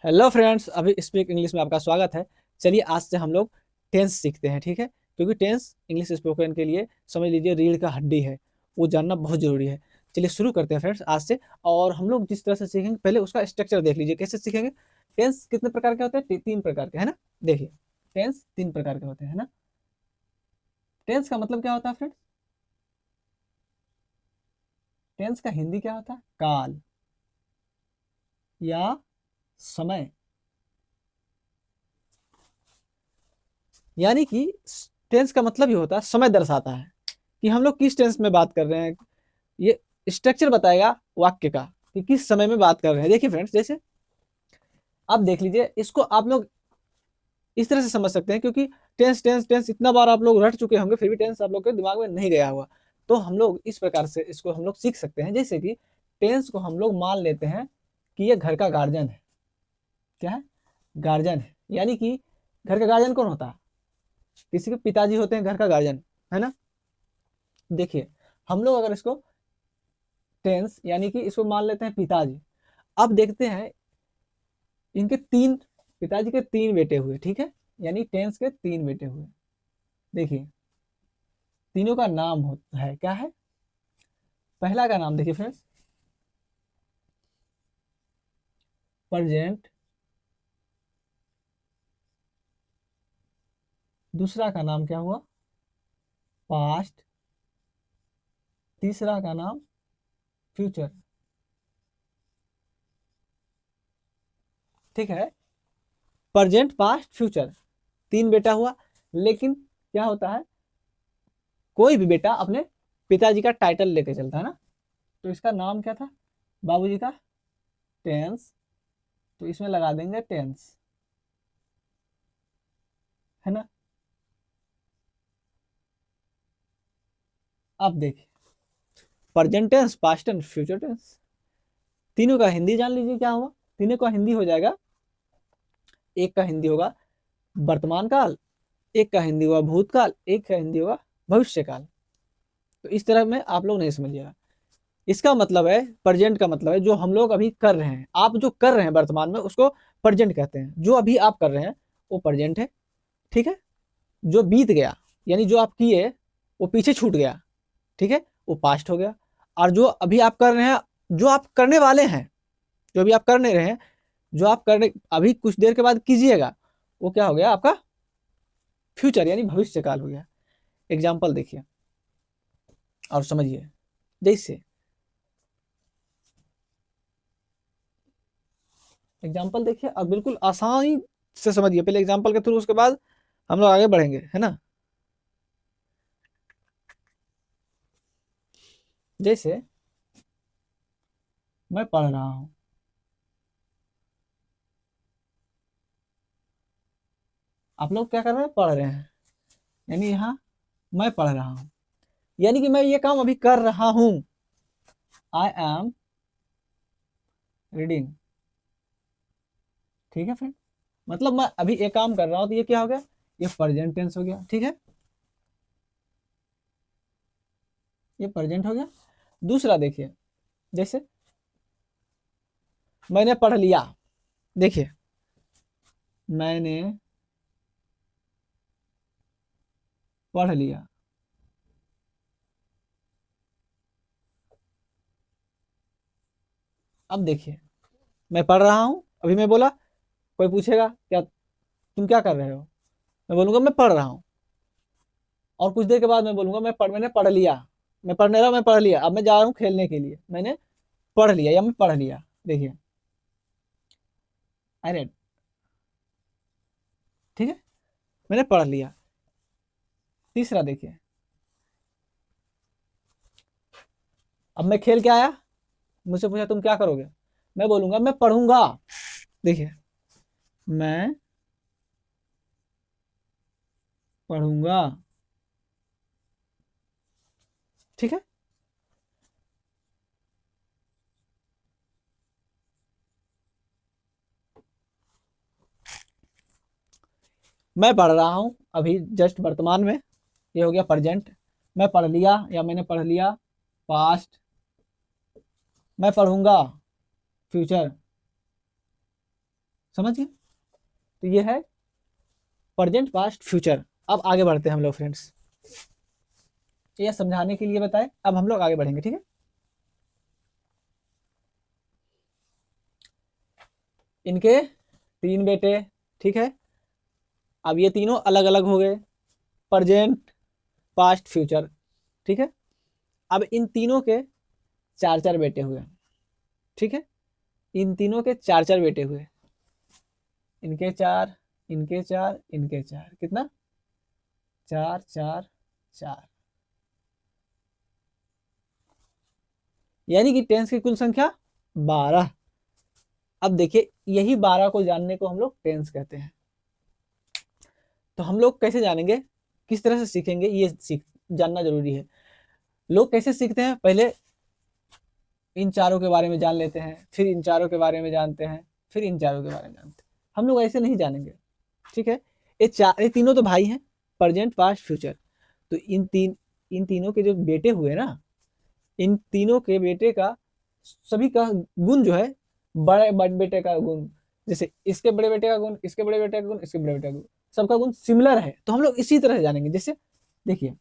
Hello friends, अभी speak English में आपका स्वागत है। चलिए आज से हम लोग टेंस सीखते हैं, ठीक है। क्योंकि टेंस इंग्लिश स्पोकन के लिए समझ लीजिए रीढ़ का हड्डी है, वो जानना बहुत जरूरी है। चलिए शुरू करते हैं फ्रेंड्स आज से। और हम लोग जिस तरह से सीखेंगे पहले उसका स्ट्रक्चर देख लीजिए कैसे सीखेंगे। टेंस कितने प्रकार के होते हैं? तीन प्रकार के, है ना। देखिए, टेंस तीन प्रकार के होते हैं, है ना। टेंस का मतलब क्या होता है फ्रेंड्स? टेंस का हिंदी क्या होता है? काल या समय। यानी कि टेंस का मतलब ही होता है समय दर्शाता है कि हम लोग किस टेंस में बात कर रहे हैं। ये स्ट्रक्चर बताएगा वाक्य का कि किस समय में बात कर रहे हैं। देखिए फ्रेंड्स, जैसे आप देख लीजिए, इसको आप लोग इस तरह से समझ सकते हैं क्योंकि टेंस टेंस टेंस इतना बार आप लोग रट चुके होंगे, फिर भी टेंस आप लोग के दिमाग में नहीं गया होगा। तो हम लोग इस प्रकार से इसको हम लोग सीख सकते हैं। जैसे कि टेंस को हम लोग मान लेते हैं कि ये घर का गार्जियन है। क्या है? गार्जियन है। यानी कि घर का गार्जियन कौन होता है? किसी के पिताजी होते हैं घर का गार्जियन, है ना। देखिए, हम लोग अगर इसको टेंस यानी कि इसको मान लेते हैं पिताजी। अब देखते हैं, इनके तीन, पिताजी के तीन बेटे हुए, ठीक है। यानी टेंस के तीन बेटे हुए। देखिए, तीनों का नाम होता है, क्या है? पहला का नाम देखिए फ्रेंड्स, प्रेजेंट। दूसरा का नाम क्या हुआ? पास्ट। तीसरा का नाम फ्यूचर। ठीक है, प्रेजेंट पास्ट फ्यूचर, तीन बेटा हुआ। लेकिन क्या होता है, कोई भी बेटा अपने पिताजी का टाइटल लेके चलता है ना। तो इसका नाम क्या था? बाबूजी का टेंस। तो इसमें लगा देंगे टेंस, है ना। अब देखिए, present tense, past tense, future tense, तीनों का हिंदी जान लीजिए क्या हुआ। तीनों का हिंदी हो जाएगा, एक का हिंदी होगा वर्तमान काल, एक का हिंदी होगा भूतकाल, एक का हिंदी होगा भविष्य काल। तो इस तरह में आप लोग नहीं समझिएगा। इसका मतलब है, प्रेजेंट का मतलब है जो हम लोग अभी कर रहे हैं। आप जो कर रहे हैं वर्तमान में उसको प्रेजेंट कहते हैं। जो अभी आप कर रहे हैं वो प्रेजेंट है, ठीक है। जो बीत गया यानी जो आप किए वो पीछे छूट गया, ठीक है, वो पास्ट हो गया। और जो अभी आप कर रहे हैं, जो आप करने वाले हैं, जो अभी आप कर नहीं रहे हैं, जो आप करने अभी कुछ देर के बाद कीजिएगा, वो क्या हो गया? आपका फ्यूचर यानी भविष्य काल हो गया। एग्जाम्पल देखिए और समझिए। जैसे एग्जाम्पल देखिए और बिल्कुल आसानी से समझिए, पहले एग्जाम्पल के थ्रू, उसके बाद हम लोग आगे बढ़ेंगे, है ना। जैसे मैं पढ़ रहा हूँ। आप लोग क्या कर रहे हैं? पढ़ रहे हैं। यानी यहाँ मैं पढ़ रहा हूँ, यानी कि मैं ये काम अभी कर रहा हूँ। I am reading. ठीक है फ्रेंड, मतलब मैं अभी एक काम कर रहा हूँ, तो ये क्या हो गया? ये प्रेजेंट टेंस हो गया, ठीक है। ये प्रेजेंट हो गया। दूसरा देखिए, जैसे मैंने पढ़ लिया। देखिए, मैंने पढ़ लिया। अब देखिए, मैं पढ़ रहा हूँ, अभी मैं बोला, कोई पूछेगा क्या तुम क्या कर रहे हो? मैं बोलूंगा मैं पढ़ रहा हूँ। और कुछ देर के बाद मैं बोलूंगा मैंने पढ़ लिया। मैं पढ़ने रहा, मैं पढ़ लिया, अब मैं जा रहा हूँ खेलने के लिए। मैंने पढ़ लिया या मैं पढ़ लिया। देखिए, आई रेड, ठीक है, मैंने पढ़ लिया। तीसरा देखिए, अब मैं खेल के आया, मुझसे पूछा तुम क्या करोगे? मैं बोलूंगा मैं पढ़ूंगा। देखिए, मैं पढ़ूंगा, ठीक है। मैं पढ़ रहा हूँ अभी जस्ट वर्तमान में, ये हो गया प्रेजेंट। मैं पढ़ लिया या मैंने पढ़ लिया, पास्ट। मैं पढ़ूंगा, फ्यूचर। समझ गए? तो ये है प्रेजेंट, पास्ट, फ्यूचर। अब आगे बढ़ते हैं हम लोग फ्रेंड्स, ये समझाने के लिए बताए, अब हम लोग आगे बढ़ेंगे, ठीक है। इनके 3 बेटे, ठीक है। अब ये तीनों अलग अलग हो गए, प्रेजेंट, पास्ट, फ्यूचर, ठीक है। अब इन तीनों के 4 4 बेटे हुए, ठीक है। इन तीनों के 4 4 बेटे हुए, इनके 4, इनके 4, इनके 4, कितना? 4 4 4, यानी कि टेंस की कुल संख्या 12। अब देखिए, यही 12 को जानने को हम लोग टेंस कहते हैं। तो हम लोग कैसे जानेंगे, किस तरह से सीखेंगे, ये सीख जानना जरूरी है। लोग कैसे सीखते हैं, पहले इन चारों के बारे में जान लेते हैं, फिर इन चारों के बारे में जानते हैं, फिर इन चारों के बारे में जानते हैं। हम लोग ऐसे नहीं जानेंगे, ठीक है। ये तीनों तो भाई हैं, प्रेजेंट, पास्ट, फ्यूचर। तो इन तीनों के जो बेटे हुए ना, इन तीनों के बेटे का सभी का गुण जो है, बड़े बड़े बेटे का गुण, जैसे इसके बड़े बेटे का गुण, इसके बड़े बेटे का गुण, इसके बड़े बेटे का गुण, सबका गुण सिमिलर है। तो हम लोग इसी तरह से जानेंगे। जैसे देखिए,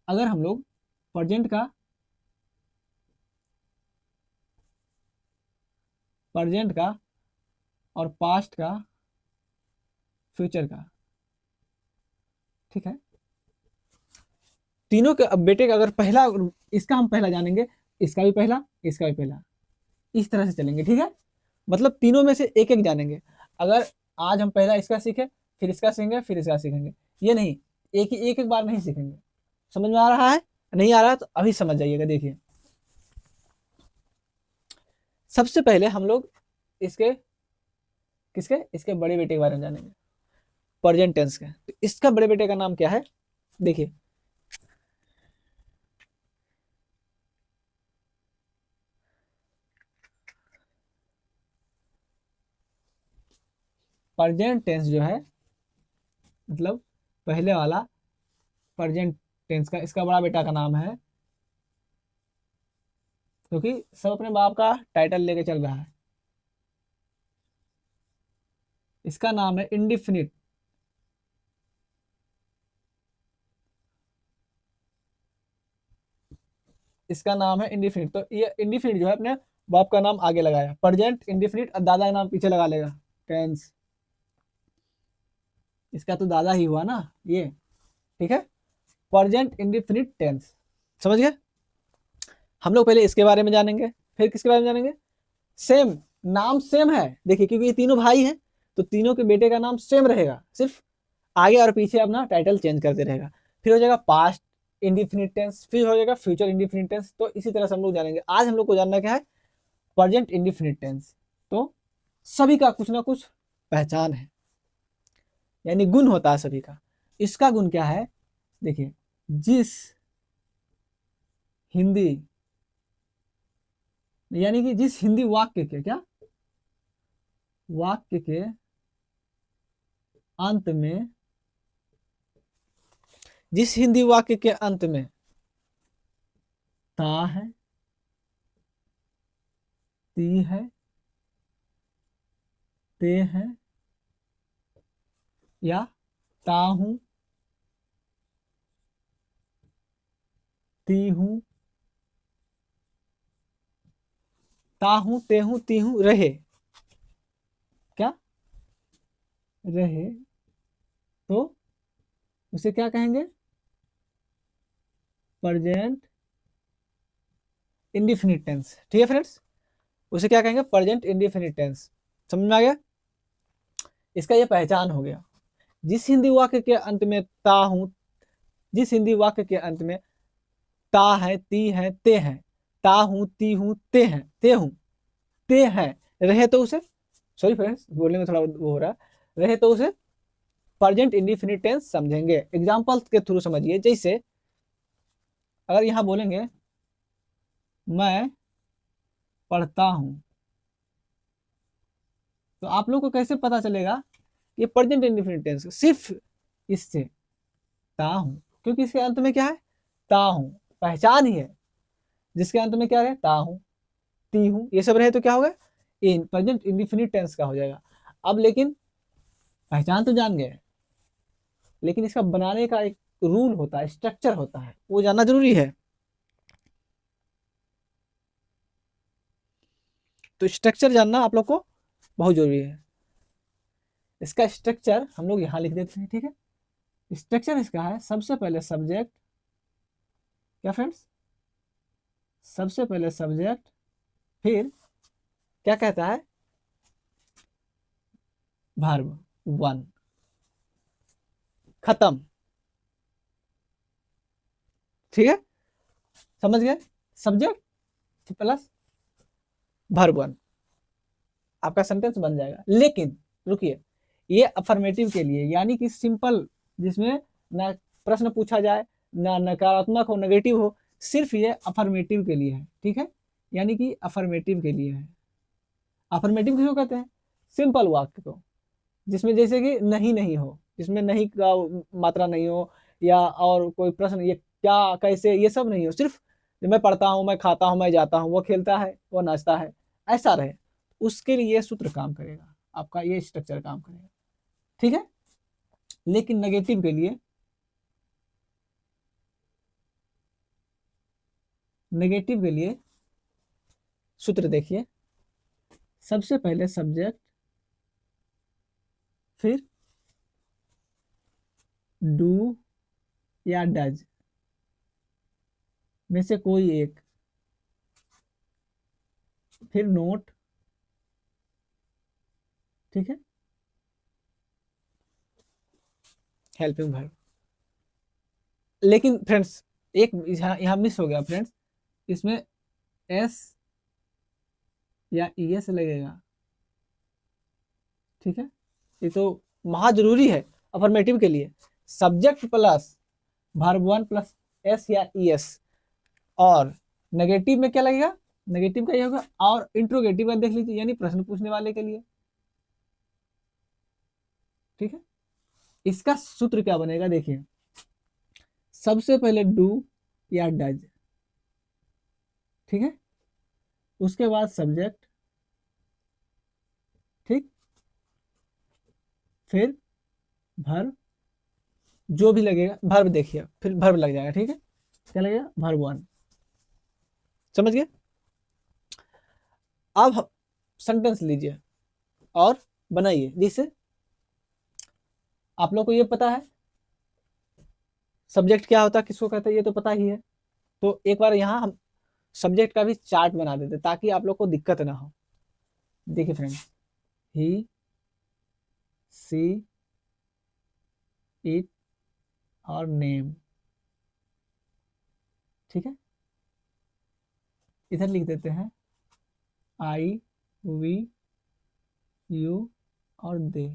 अगर हम लोग प्रेजेंट का और पास्ट का, फ्यूचर का, ठीक है, तीनों के अब बेटे का अगर पहला, इसका हम पहला जानेंगे, इसका भी पहला, इसका भी पहला, इस तरह से चलेंगे, ठीक है। मतलब तीनों में से एक एक जानेंगे। अगर आज हम पहला इसका सीखे, फिर इसका सीखेंगे, फिर इसका सीखेंगे, ये नहीं, एक एक बार नहीं सीखेंगे। समझ में आ रहा है? नहीं आ रहा तो अभी समझ जाइएगा। देखिए, सबसे पहले हम लोग इसके, किसके, इसके बड़े बेटे के बारे में जानेंगे, प्रेजेंट टेंस का। तो इसका बड़े बेटे का नाम क्या है? देखिए, प्रेजेंट टेंस जो है, मतलब पहले वाला प्रेजेंट टेंस का, इसका बड़ा बेटा का नाम है, क्योंकि सब अपने बाप का टाइटल लेके चल रहा है, इसका नाम है इंडिफिनिट। इसका नाम है इंडिफिनिट। तो ये इंडिफिनिट जो है, अपने बाप का नाम आगे लगाया, प्रेजेंट इंडिफिनिट, और दादा का नाम पीछे लगा लेगा, टेंस। इसका तो दादा ही हुआ ना ये, ठीक है। प्रेजेंट इंडिफिनिट टेंस, समझ गए? हम लोग पहले इसके बारे में जानेंगे, फिर किसके बारे में जानेंगे? सेम, नाम सेम है, देखिए, क्योंकि ये तीनों भाई हैं, तो तीनों के बेटे का नाम सेम रहेगा, सिर्फ आगे और पीछे अपना टाइटल चेंज करते रहेगा। फिर हो जाएगा पास्ट इंडिफिनिट टेंस, फिर हो जाएगा फ्यूचर इंडिफिनिट टेंस। तो इसी तरह से हम लोग जानेंगे। आज हम लोग को जानना क्या है? Present indefinite tense. तो सभी का कुछ ना कुछ पहचान है, यानी गुण होता है सभी का। इसका गुण क्या है? देखिए, जिस हिंदी, यानी कि जिस हिंदी वाक्य के, क्या, वाक्य के अंत में, जिस हिंदी वाक्य के अंत में ता है, ती है, ते है, या ता हूं, ती हूं, ता हूं, ते हूं, ती हूं, रहे, क्या, रहे, तो उसे क्या कहेंगे? प्रेजेंट इंडिफिनिट टेंस, ठीक है फ्रेंड्स। उसे क्या कहेंगे? Present indefinite tense. समझ में आ गया? इसका ये पहचान हो गया। जिस हिंदी वाक्य के अंत में ता हूं, जिस हिंदी वाक्य के अंत में ता है, ती है, ते है, ता हूं, ती हूं, ते है, ते हूं, ते है, रहे तो उसे, सॉरी फ्रेंड्स, बोलने में थोड़ा वो हो रहा है, रहे तो उसे प्रेजेंट इंडिफिनिट टेंस समझेंगे। एग्जांपल के थ्रू समझिए। जैसे अगर यहां बोलेंगे मैं पढ़ता हूं, तो आप लोग को कैसे पता चलेगा ये प्रेजेंट इंडिफिनिट टेंस? सिर्फ इससे, ता हूं, क्योंकि इसके अंत में क्या है? ता हूं, पहचान ही है। जिसके अंत में क्या है? ता हूं, ती हूं, ये सब रहे तो क्या होगा? इन प्रेजेंट इंडिफिनिट टेंस का हो जाएगा। अब लेकिन पहचान तो जान गए, लेकिन इसका बनाने का एक रूल होता है, स्ट्रक्चर होता है, वो जानना जरूरी है। तो स्ट्रक्चर जानना आप लोग को बहुत जरूरी है। इसका स्ट्रक्चर हम लोग यहाँ लिख देते हैं, ठीक है। स्ट्रक्चर इसका है, सबसे पहले सब्जेक्ट, क्या फ्रेंड्स, सबसे पहले सब्जेक्ट, फिर क्या कहता है, वर्ब, वन, खत्म, ठीक है, समझ गए, सब्जेक्ट प्लस वर्ब वन, आपका सेंटेंस बन जाएगा। लेकिन रुकिए, ये अफर्मेटिव के लिए, यानी कि सिंपल, जिसमें ना प्रश्न पूछा जाए, ना नकारात्मक हो, नेगेटिव हो, सिर्फ ये अफर्मेटिव के लिए है, ठीक है, यानी कि अफर्मेटिव के लिए है। अफर्मेटिव किसको कहते हैं, सिंपल वाक्य को, जिसमें जैसे कि नहीं नहीं हो, जिसमें नहीं का मात्रा नहीं हो, या और कोई प्रश्न, ये क्या कैसे, ये सब नहीं हो, सिर्फ मैं पढ़ता हूँ, मैं खाता हूँ, मैं जाता हूँ, वो खेलता है, वो नाचता है, ऐसा रहे, उसके लिए ये सूत्र काम करेगा, आपका ये स्ट्रक्चर काम करेगा, ठीक है। लेकिन नेगेटिव के लिए, नेगेटिव के लिए सूत्र देखिए, सबसे पहले सब्जेक्ट, फिर डू या डज में से कोई एक, फिर नोट, ठीक है, हेल्पिंग वर्ब। लेकिन फ्रेंड्स एक यहाँ मिस हो गया फ्रेंड्स, इसमें एस या ई एस लगेगा, ठीक है, ये तो महा जरूरी है अफर्मेटिव के लिए, subject plus verb one plus S या ई एस। और नेगेटिव में क्या लगेगा, नेगेटिव का ये होगा, और इंट्रोगेटिव का देख लीजिए, यानी प्रश्न पूछने वाले के लिए, ठीक है। इसका सूत्र क्या बनेगा देखिए, सबसे पहले डू या डज, ठीक है, उसके बाद सब्जेक्ट, ठीक, फिर वर्ब, जो भी लगेगा वर्ब, देखिए फिर वर्ब लग जाएगा, ठीक है, क्या लगेगा, वर्ब वन, समझ गए। अब सेंटेंस लीजिए और बनाइए, जिससे आप लोग को ये पता है सब्जेक्ट क्या होता है, किसको कहते हैं, ये तो पता ही है। तो एक बार यहाँ हम सब्जेक्ट का भी चार्ट बना देते ताकि आप लोग को दिक्कत ना हो। देखिए फ्रेंड्स, ही, सी, इट और नेम, ठीक है, इधर लिख देते हैं आई, वी, यू और दे,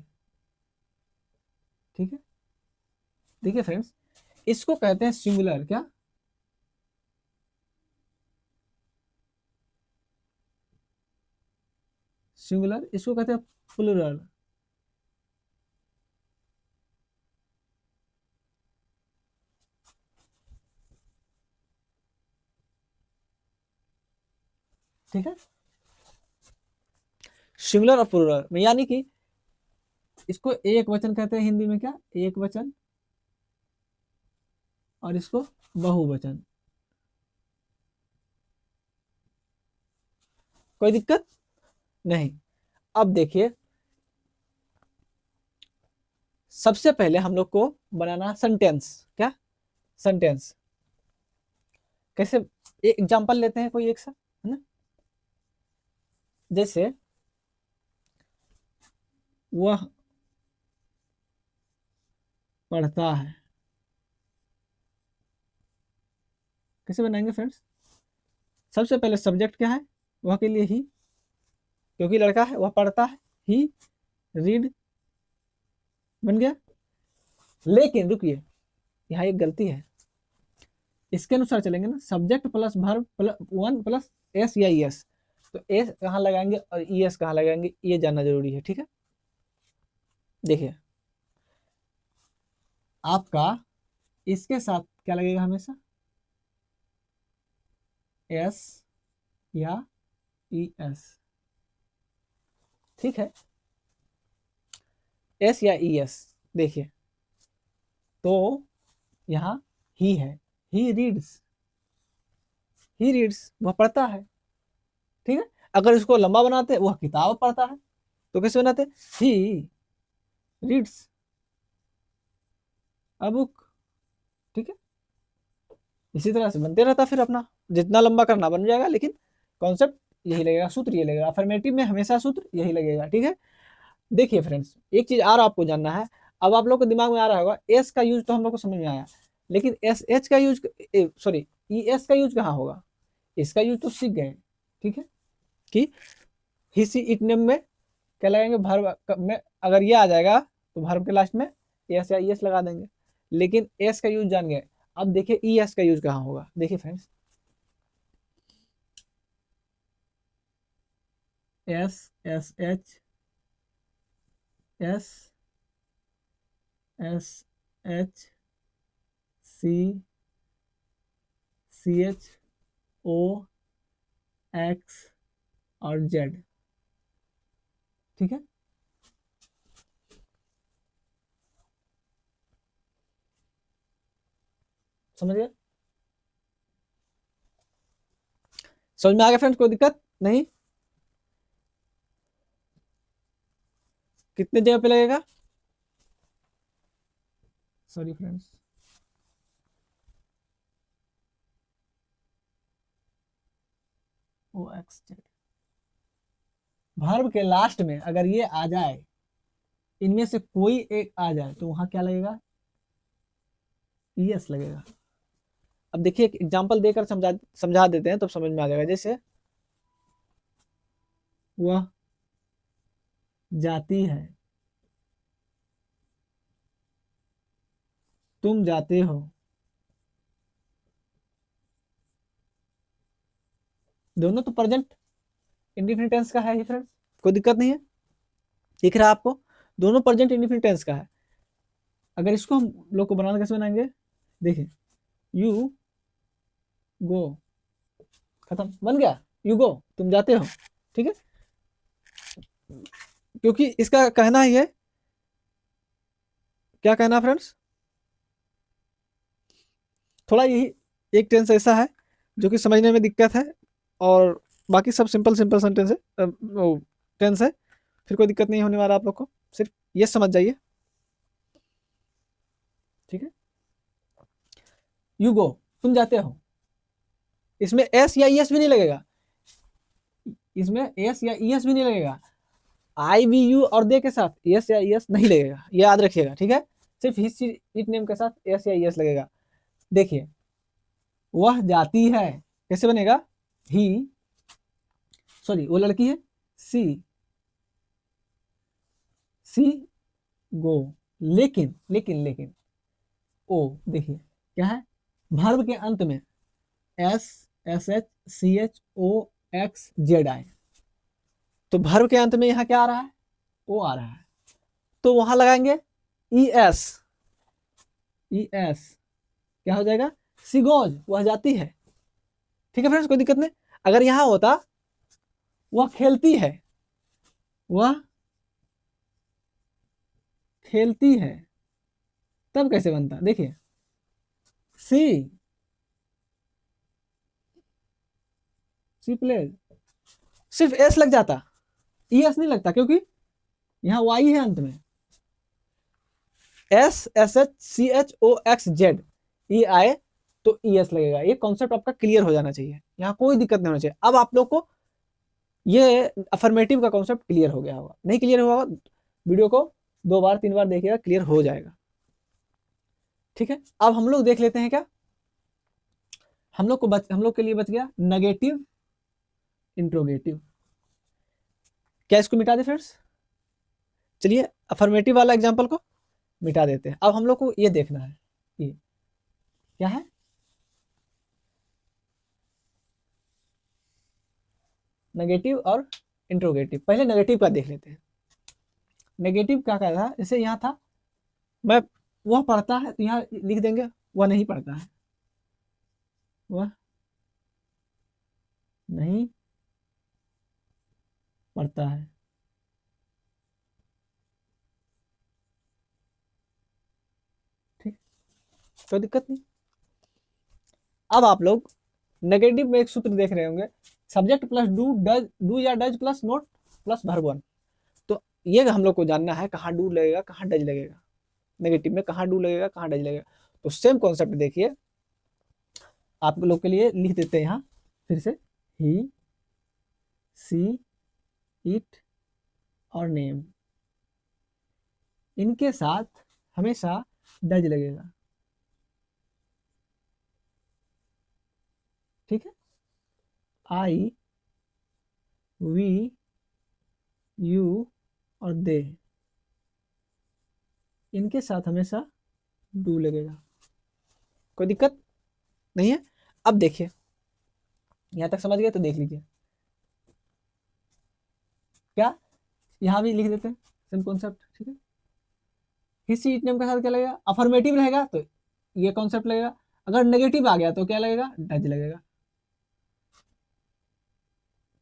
ठीक है। देखिए फ्रेंड्स, इसको कहते हैं सिंगुलर, क्या, सिंगुलर, इसको कहते हैं प्लूरल, ठीक है, सिंगुलर और प्लूरल में, यानी कि इसको एक वचन कहते हैं हिंदी में, क्या, एक वचन, और इसको बहुवचन, कोई दिक्कत नहीं। अब देखिए, सबसे पहले हम लोग को बनाना सेंटेंस, क्या, सेंटेंस, कैसे, एक एग्जांपल लेते हैं कोई एक सा, है ना, जैसे वह पढ़ता है, कैसे बनाएंगे फ्रेंड्स, सबसे पहले सब्जेक्ट क्या है, वह के लिए ही, क्योंकि लड़का है, वह पढ़ता है, ही रीड, बन गया। लेकिन रुकिए, यहाँ एक गलती है, इसके अनुसार चलेंगे ना, subject plus verb plus one plus S या ई एस, तो एस कहाँ लगाएंगे और ई एस कहाँ लगाएंगे, ये जानना जरूरी है, ठीक है। देखिए आपका इसके साथ क्या लगेगा हमेशा, एस या ई एस, ठीक है। एस या ई एस, देखिए तो यहाँ ही है, ही रीड्स, ही रीड्स वह पढ़ता है, ठीक है। अगर इसको लंबा बनाते वह किताब पढ़ता है, तो कैसे बनाते, ही रीड्स अ बुक, ठीक है। इसी तरह से बनते रहता, फिर अपना जितना लंबा करना बन जाएगा, लेकिन कॉन्सेप्ट यही लगेगा, सूत्र ये लगेगा, अफर्मेटिव में हमेशा सूत्र यही लगेगा, ठीक है। देखिए फ्रेंड्स, एक चीज और आपको जानना है। अब आप लोग को दिमाग में आ रहा होगा, एस का यूज तो हम लोग को समझ में आया, लेकिन एस एच का यूज, सॉरी ई एस का यूज कहाँ होगा, इसका यूज तो सीख गए, ठीक है। कि ही सी इट नेम में क्या लगाएंगे, वर्ब में अगर ये आ जाएगा तो वर्ब के लास्ट में एस या ई एस लगा देंगे, लेकिन एस का यूज जान गए। अब देखिए ई एस का यूज कहाँ होगा, देखिए friends, S S H S S H C C H O X और जेड, ठीक है। समझ गए, समझ में आ गया फ्रेंड्स, कोई दिक्कत नहीं, कितने जगह पे लगेगा, सॉरी फ्रेंड्स, ओ एक्स जेड, वर्ब के लास्ट में अगर ये आ जाए, इनमें से कोई एक आ जाए, तो वहां क्या लगेगा, ई एस लगेगा। अब देखिए एक एग्जांपल देकर समझा समझा देते हैं, तो समझ में आ जाएगा। जैसे वह जाती है, तुम जाते हो, दोनों तो प्रेजेंट इंडिफिनिट टेंस का है ही फ्रेंड्स, कोई दिक्कत नहीं है, दिख रहा है आपको, दोनों प्रेजेंट इंडिफिनिट टेंस का है। अगर इसको हम लोग को बनाना कैसे बनाएंगे, देखिए यू गो, खत्म, बन गया, यू गो तुम जाते हो, ठीक है। क्योंकि इसका कहना ही है, क्या कहना फ्रेंड्स, थोड़ा यही एक टेंस ऐसा है जो कि समझने में दिक्कत है, और बाकी सब सिंपल सिंपल सेंटेंस है, टेंस है, फिर कोई दिक्कत नहीं होने वाला आप लोग को, सिर्फ ये समझ जाइए, ठीक है। यू गो तुम जाते हो, इसमें एस या एस भी नहीं लगेगा, इसमें एस या एस भी नहीं लगेगा, आई वी यू और दे के साथ एस या एस नहीं लगेगा, ये याद रखिएगा, ठीक है। सिर्फ हिस इट नेम के साथ एस या एस लगेगा। देखिए वह जाती है, कैसे बनेगा, ही, सॉरी वो लड़की है, सी सी गो, लेकिन लेकिन लेकिन ओ, देखिए क्या है, वर्ब के अंत में S S H C H O X Z आए, तो वर्ब के अंत में यहाँ क्या आ रहा है, ओ आ रहा है, तो वहां लगाएंगे ई एस, ई एस क्या हो जाएगा, सिगोज वह जाती है, ठीक है फ्रेंड्स, कोई दिक्कत नहीं। अगर यहां होता वह खेलती है, वह खेलती है, तब कैसे बनता, देखिए सी सी प्लेज, सिर्फ एस लग जाता, ई एस नहीं लगता, क्योंकि यहाँ वाई है अंत में, S S H C H O X Z E आए तो ई एस लगेगा। ये कॉन्सेप्ट आपका क्लियर हो जाना चाहिए, यहाँ कोई दिक्कत नहीं होना चाहिए। अब आप लोग को ये अफर्मेटिव का कॉन्सेप्ट क्लियर हो गया होगा, नहीं क्लियर हुआ होगा, वीडियो को 2 बार 3 बार देखिएगा, क्लियर हो जाएगा, ठीक है। अब हम लोग देख लेते हैं क्या, हम लोग के लिए बच गया नेगेटिव इंट्रोगेटिव, क्या इसको मिटा दे फ्रेंड्स, चलिए अफर्मेटिव वाला एग्जाम्पल को मिटा देते हैं। अब हम लोग को ये देखना है, ये क्या है, नेगेटिव और इंट्रोगेटिव। पहले नेगेटिव का देख लेते हैं, नेगेटिव क्या कह रहा है, जैसे यहाँ था, मैं, वह पढ़ता है, तो यहाँ लिख देंगे वह नहीं पढ़ता है, वह नहीं पढ़ता है, कोई दिक्कत नहीं। अब आप लोग नेगेटिव में एक सूत्र देख रहे होंगे, subject plus do, does, do या does plus not plus verb one. तो ये हम लोग को जानना है कहाँ डू लगेगा कहाँ डज लगेगा, नेगेटिव में कहाँ डू लगेगा कहाँ डज लगेगा। तो सेम कॉन्सेप्ट देखिए, आप लोग के लिए लिख देते हैं यहाँ फिर से, ही, सी, इट और नेम, इनके साथ हमेशा डज लगेगा। ठीक है, आई, वी, यू और दे, इनके साथ हमेशा डू लगेगा। कोई दिक्कत नहीं है। अब देखिए, यहां तक समझ गए तो देख लीजिए, क्या यहां भी लिख देते हैं सेम कॉन्सेप्ट। ठीक है, हिस्ट्री नेम के साथ क्या लगेगा, अफर्मेटिव रहेगा तो ये कॉन्सेप्ट लगेगा, अगर नेगेटिव आ गया तो क्या लगेगा, डज लगेगा।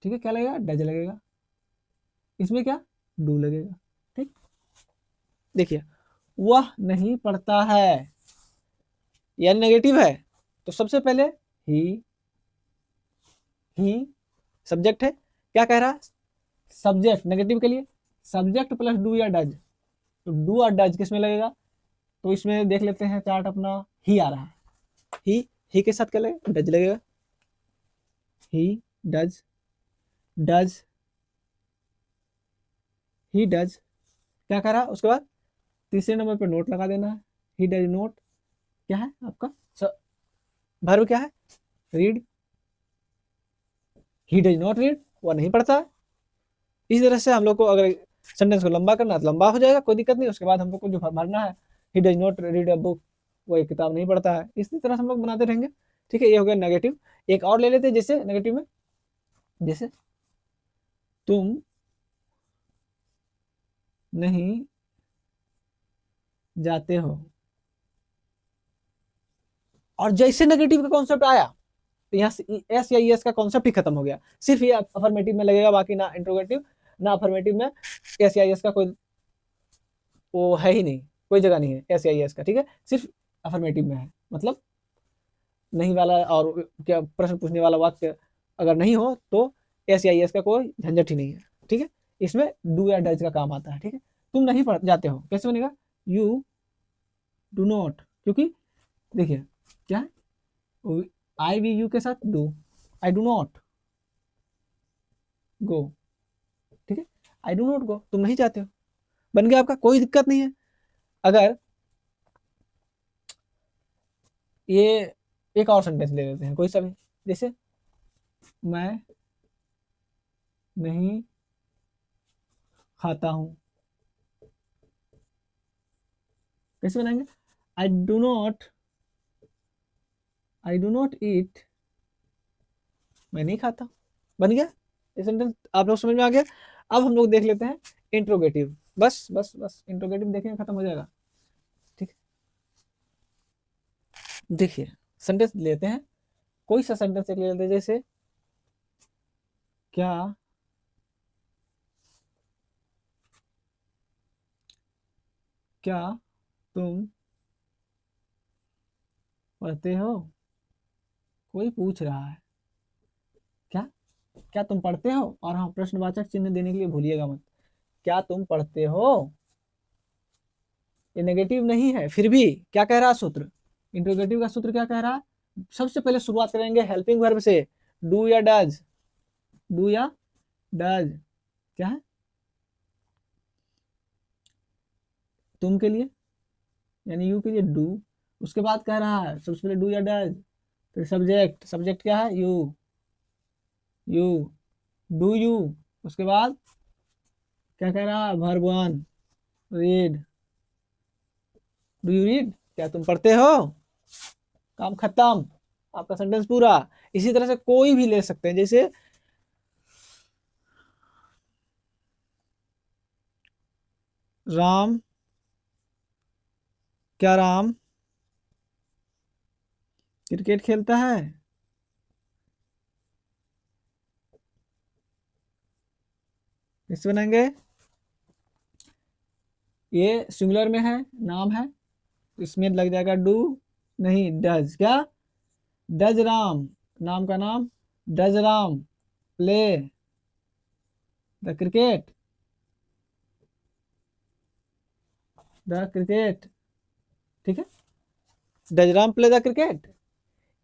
ठीक है, क्या लगेगा, डज लगेगा, इसमें क्या, डू लगेगा। ठीक, देखिए, वह नहीं पढ़ता है, यह नेगेटिव है, तो सबसे पहले ही सब्जेक्ट है, क्या कह रहा, सब्जेक्ट नेगेटिव के लिए सब्जेक्ट प्लस डू या डज, तो डू और डज किस में लगेगा, तो इसमें देख लेते हैं चार्ट अपना, ही आ रहा है, ही के साथ क्या लगेगा, डज लगेगा, he does, does, he does, क्या कह रहा, उसके बाद तीसरे नंबर पे नोट लगा देना है, ही डज नोट, क्या है आपका वर्ब क्या है, read, he does not read, वह नहीं पढ़ता है। इस तरह से हम लोग को अगर सेंटेंस को लंबा करना है तो लंबा हो जाएगा, कोई दिक्कत नहीं। उसके बाद हम लोग को जो भरना है, he does not read a book, वो एक किताब नहीं पढ़ता है, इसी तरह से हम लोग बनाते रहेंगे। ठीक है, ये हो गया नेगेटिव। एक और ले लेते हैं जैसे नेगेटिव में, जैसे तुम नहीं जाते हो, और जैसे नेगेटिव का कॉन्सेप्ट आया तो यहाँ से एस या एस का कॉन्सेप्ट ही खत्म हो गया, सिर्फ ये अफर्मेटिव में लगेगा, बाकी ना इंट्रोगेटिव ना अफर्मेटिव में एस या एस का कोई वो है ही नहीं, कोई जगह नहीं है एस या एस का। ठीक है, सिर्फ अफर्मेटिव में है, मतलब नहीं वाला और क्या प्रश्न पूछने वाला वाक्य अगर नहीं हो तो एस या एस का कोई झंझट ही नहीं है। ठीक है, इसमें डू या डज का काम आता है। ठीक है, तुम नहीं पढ़ जाते हो कैसे बनेगा, यू डू नॉट, क्योंकि देखिए क्या है, आई वी यू के साथ do, I do not go. ठीक है, आई डू नॉट गो, तुम नहीं जाते हो, बन गया आपका, कोई दिक्कत नहीं है। अगर ये एक और सेंटेंस ले लेते हैं कोई सा भी, जैसे मैं नहीं खाता हूं, कैसे बनाएंगे, I do not, I do not eat, मैं नहीं खाता, बन गया ये सेंटेंस, आप लोग समझ में आ गया। अब हम लोग देख लेते हैं इंट्रोगेटिव, बस बस बस इंट्रोगेटिव देखेंगे खत्म हो जाएगा। ठीक, देखिए सेंटेंस लेते हैं, कोई सा सेंटेंस एक ले लेते हैं, जैसे क्या क्या तुम पढ़ते हो, कोई पूछ रहा है, क्या क्या तुम पढ़ते हो, और हाँ प्रश्नवाचक चिन्ह देने के लिए भूलिएगा मत, क्या तुम पढ़ते हो, ये नेगेटिव नहीं है, फिर भी क्या कह रहा सूत्र, इंट्रोगेटिव का सूत्र क्या कह रहा है, सबसे पहले शुरुआत करेंगे हेल्पिंग वर्ब से, डू या डज, डू या डज, क्या है तुम के लिए यानी यू के लिए डू, उसके बाद कह रहा है सबसे पहले डू या डज, फिर सब्जेक्ट, सब्जेक्ट क्या है, यू, यू डू यू, उसके बाद क्या कह रहा है, verb one, read, do you read, क्या तुम पढ़ते हो, काम खत्म, आपका सेंटेंस पूरा। इसी तरह से कोई भी ले सकते हैं, जैसे राम, क्या राम क्रिकेट खेलता है, किस बनाएंगे, ये सिंगुलर में है, नाम है, इसमें लग जाएगा डू, नहीं, डज क्या, डज राम, नाम का नाम, does Ram play the cricket, the cricket, ठीक है, does Ram play the cricket.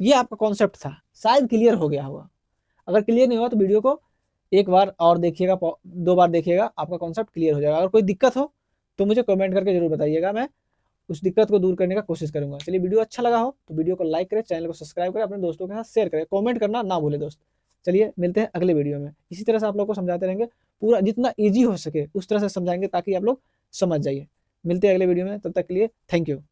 ये आपका कॉन्सेप्ट था, शायद क्लियर हो गया होगा। अगर क्लियर नहीं हुआ तो वीडियो को एक बार और देखिएगा, 2 बार देखिएगा, आपका कॉन्सेप्ट क्लियर हो जाएगा। अगर कोई दिक्कत हो तो मुझे कमेंट करके जरूर बताइएगा, मैं उस दिक्कत को दूर करने का कोशिश करूंगा। चलिए, वीडियो अच्छा लगा हो तो वीडियो को लाइक करें, चैनल को सब्सक्राइब करें, अपने दोस्तों के साथ शेयर करें, कमेंट करना ना भूले दोस्त। चलिए, मिलते हैं अगले वीडियो में। इसी तरह से आप लोग को समझाते रहेंगे, पूरा जितना ईजी हो सके उस तरह से समझाएंगे ताकि आप लोग समझ जाइए। मिलते हैं अगले वीडियो में, तब तक के लिए थैंक यू।